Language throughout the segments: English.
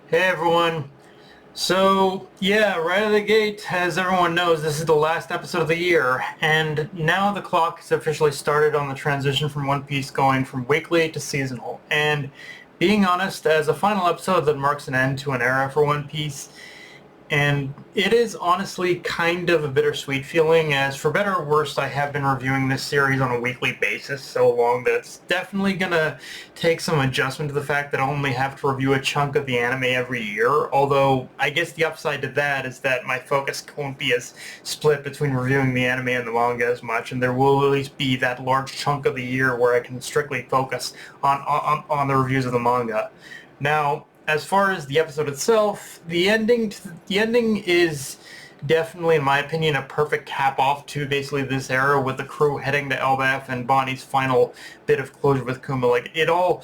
Hey everyone. So, yeah, right out of the gate, as everyone knows, this is the last episode of the year, and now the clock has officially started on the transition from One Piece going from weekly to seasonal. And being honest, as a final episode that marks an end to an era for One Piece, and it is honestly kind of a bittersweet feeling, as for better or worse, I have been reviewing this series on a weekly basis so long that it's definitely gonna take some adjustment to the fact that I only have to review a chunk of the anime every year, although I guess the upside to that is that my focus won't be as split between reviewing the anime and the manga as much, and there will at least be that large chunk of the year where I can strictly focus on the reviews of the manga. Now, as far as the episode itself, the ending is definitely, in my opinion, a perfect cap off to basically this era, with the crew heading to Elbaf and Bonnie's final bit of closure with Kuma. Like it all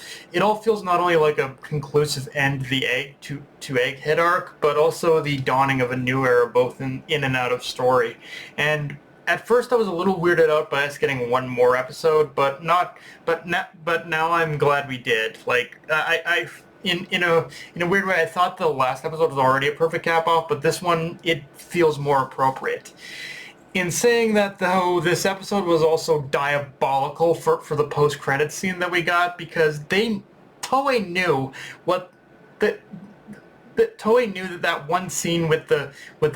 feels not only like a conclusive end to the egg to Egghead arc, but also the dawning of a new era, both in and out of story. And at first, I was a little weirded out by us getting one more episode, but now I'm glad we did. Like I in a weird way, I thought the last episode was already a perfect cap off, but this one, it feels more appropriate. In saying that, though, this episode was also diabolical for the post credits scene that we got, because Toei knew what the Toei knew that one scene with the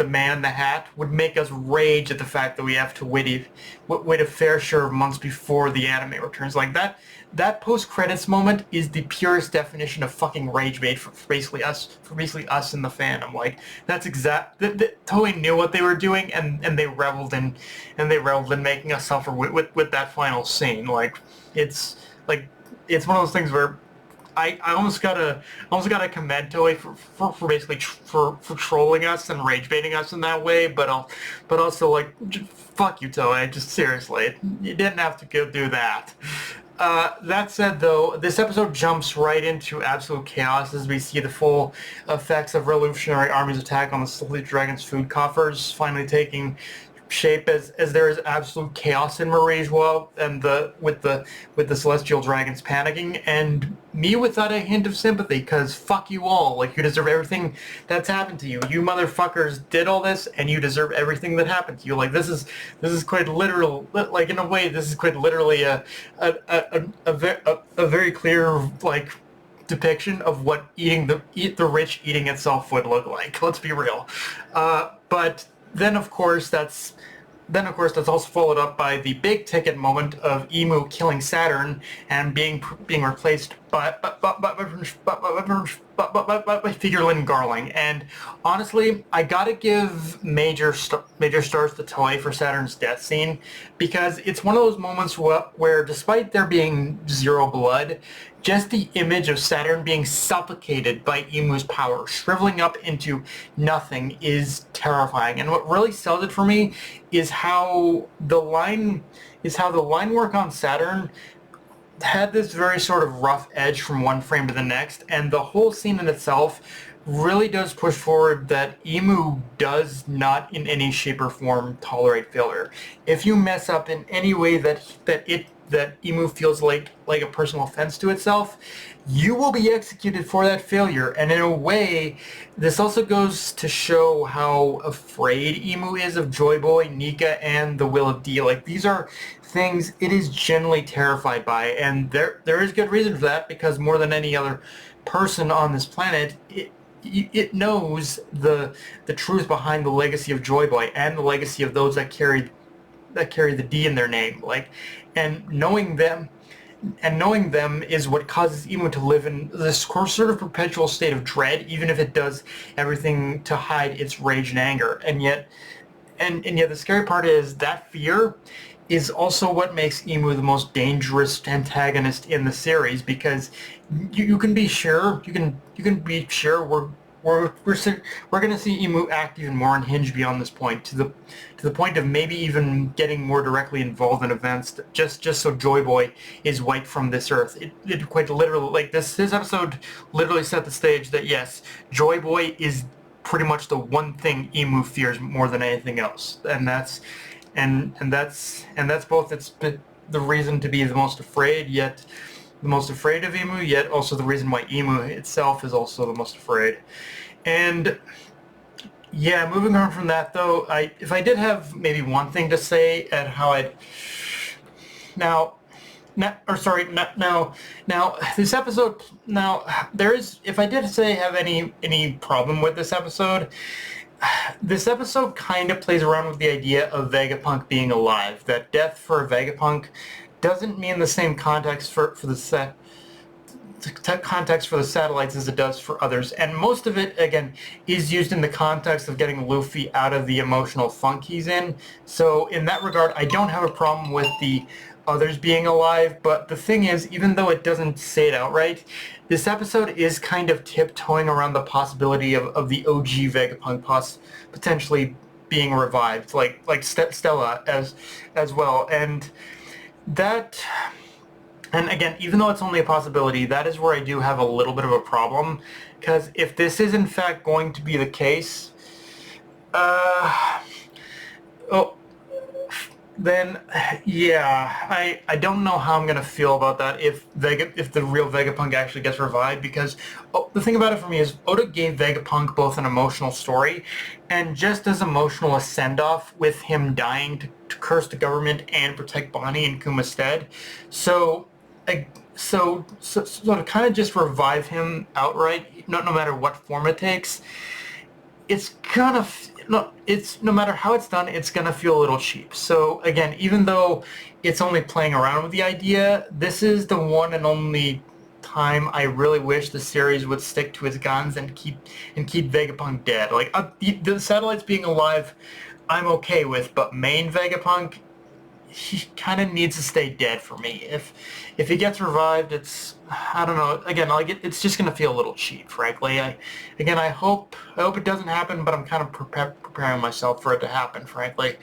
man in the hat would make us rage at the fact that we have to wait a fair share of months before the anime returns. Like that post credits moment is the purest definition of fucking rage bait for basically us in the fandom. Like that's exact. Toei knew what they were doing, and they reveled in making us suffer with that final scene. It's like it's one of those things where I almost gotta commend Toei for basically for trolling us and rage baiting us in that way, but also like fuck you, Toei, just seriously, you didn't have to go do that. That said, though, this episode jumps right into absolute chaos as we see the full effects of Revolutionary Army's attack on the Slippery Dragon's food coffers finally taking shape, as there is absolute chaos in Marejois, and the celestial dragons panicking, and me without a hint of sympathy, because fuck you all. Like, you deserve everything that's happened to you. You motherfuckers did all this, and you deserve everything that happened to you. Like, this is quite literal. Like, in a way, this is quite literally a very clear, like, depiction of what the rich eating itself would look like. Let's be real. But then of course that's also followed up by the big ticket moment of Emu killing Saturn and being replaced by Figurelin Garling. And honestly, I gotta give major stars to Toei for Saturn's death scene, because it's one of those moments where despite there being zero blood, just the image of Saturn being suffocated by Emu's power, shriveling up into nothing, is terrifying. And what really sells it for me is how the line work on Saturn had this very sort of rough edge from one frame to the next, and the whole scene in itself really does push forward that Emu does not in any shape or form tolerate failure. If you mess up in any way that Emu feels like a personal offense to itself, you will be executed for that failure. And in a way, this also goes to show how afraid Emu is of Joy Boy, Nika, and the Will of D. Like, these are things it is genuinely terrified by, and there is good reason for that, because more than any other person on this planet, it knows the truth behind the legacy of Joy Boy and the legacy of those that carry the D in their name. Like, and knowing them is what causes Emu to live in this sort of perpetual state of dread, even if it does everything to hide its rage and anger. And yet the scary part is that fear is also what makes Emu the most dangerous antagonist in the series, because you can be sure we're going to see Emu act even more unhinged beyond this point, to the point of maybe even getting more directly involved in events just so Joy Boy is wiped from this earth. It quite literally, like, this episode literally set the stage that yes, Joy Boy is pretty much the one thing Emu fears more than anything else, and that's both the reason to be the most afraid, yet the most afraid of Emu, yet also the reason why Emu itself is also the most afraid. And yeah, moving on from that though, if I did have maybe one thing to say at how I'd now now this episode now there is if I did say have any problem with this episode kind of plays around with the idea of Vegapunk being alive. That death for Vegapunk doesn't mean the same context for the context for the satellites as it does for others, and most of it again is used in the context of getting Luffy out of the emotional funk he's in. So in that regard, I don't have a problem with the others being alive, but the thing is, even though it doesn't say it outright, this episode is kind of tiptoeing around the possibility of the OG Vegapunk potentially being revived, like Stella as well, and that. And again, even though it's only a possibility, that is where I do have a little bit of a problem, because if this is in fact going to be the case, then yeah, I don't know how I'm gonna feel about that if the real Vegapunk actually gets revived, because the thing about it for me is Oda gave Vegapunk both an emotional story and just as emotional a send-off with him dying to curse the government and protect Bonnie and Kuma's stead. So so to kind of just revive him outright, no matter what form it takes, it's gonna no matter how it's done, it's gonna feel a little cheap. So again, even though it's only playing around with the idea, this is the one and only time I really wish the series would stick to its guns and keep Vegapunk dead. Like the satellites being alive, I'm okay with, but main Vegapunk, he kind of needs to stay dead for me. If he gets revived, it's, I don't know. Again, it's just gonna feel a little cheap, frankly. I hope it doesn't happen, but I'm kind of preparing myself for it to happen, frankly.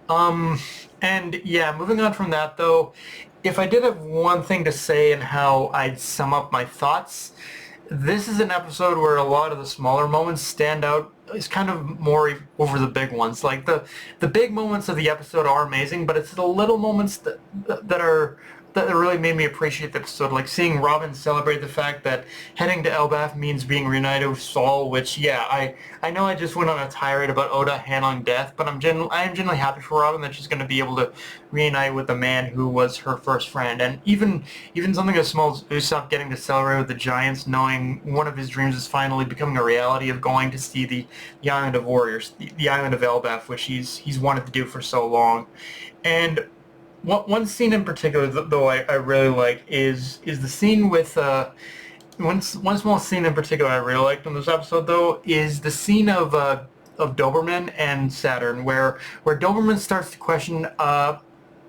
And yeah, moving on from that though, if I did have one thing to say and how I'd sum up my thoughts, this is an episode where a lot of the smaller moments stand out. It's kind of more over the big ones. Like the big moments of the episode are amazing, but it's the little moments that really made me appreciate the episode. Like seeing Robin celebrate the fact that heading to Elbaf means being reunited with Saul, which yeah, I know I just went on a tirade about Oda handling death, but I am genuinely happy for Robin that she's going to be able to reunite with the man who was her first friend. And even something as small as Usopp getting to celebrate with the Giants, knowing one of his dreams is finally becoming a reality of going to see the Island of Warriors, the Island of Elbaf, which he's wanted to do for so long. And one scene in particular, though, I really like is the scene with one small scene in particular I really liked in this episode, though, is the scene of Doberman and Saturn, where Doberman starts to question,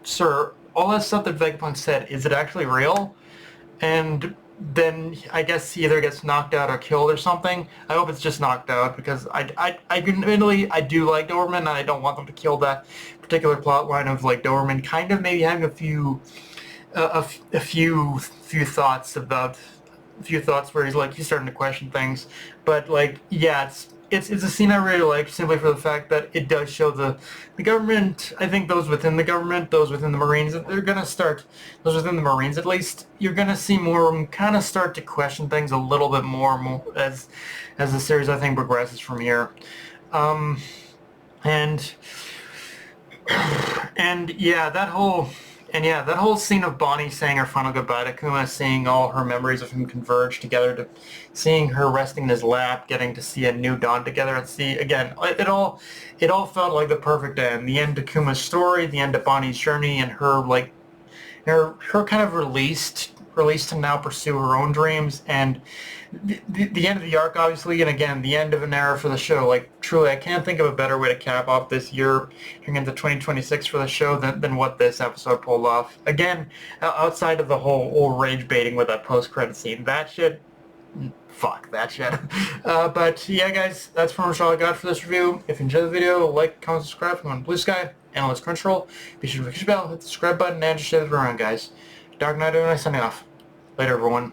sir, all that stuff that Vegapunk said, is it actually real? And then I guess he either gets knocked out or killed or something. I hope it's just knocked out, because admittedly I do like Doberman, and I don't want them to kill that particular plot line of like Doberman kind of maybe having a few thoughts where he's starting to question things. But like, yeah, it's a scene I really like, simply for the fact that it does show the government. I think those within the government, those within the Marines, those within the Marines at least, you're gonna see more of them kind of start to question things a little bit more as the series, I think, progresses from here. And yeah, that whole scene of Bonnie saying her final goodbye to Kuma, seeing all her memories of him converge together, to seeing her resting in his lap, getting to see a new dawn together, and see again, it all felt like the perfect end. The end to Kuma's story, the end to Bonnie's journey, and her kind of released to now pursue her own dreams, and the end of the arc, obviously, and again, the end of an era for the show. Like, truly, I can't think of a better way to cap off this year heading into 2026 for the show than what this episode pulled off. Again, outside of the whole rage baiting with that post-credit scene, that shit, fuck that shit. But yeah, guys, that's pretty much all I got for this review. If you enjoyed the video, like, comment, subscribe. If you want Blue Sky, Analyst Crunchyroll, be sure to click the bell, hit the subscribe button, and just share this around, guys. Dark Knight, signing off. Later, everyone.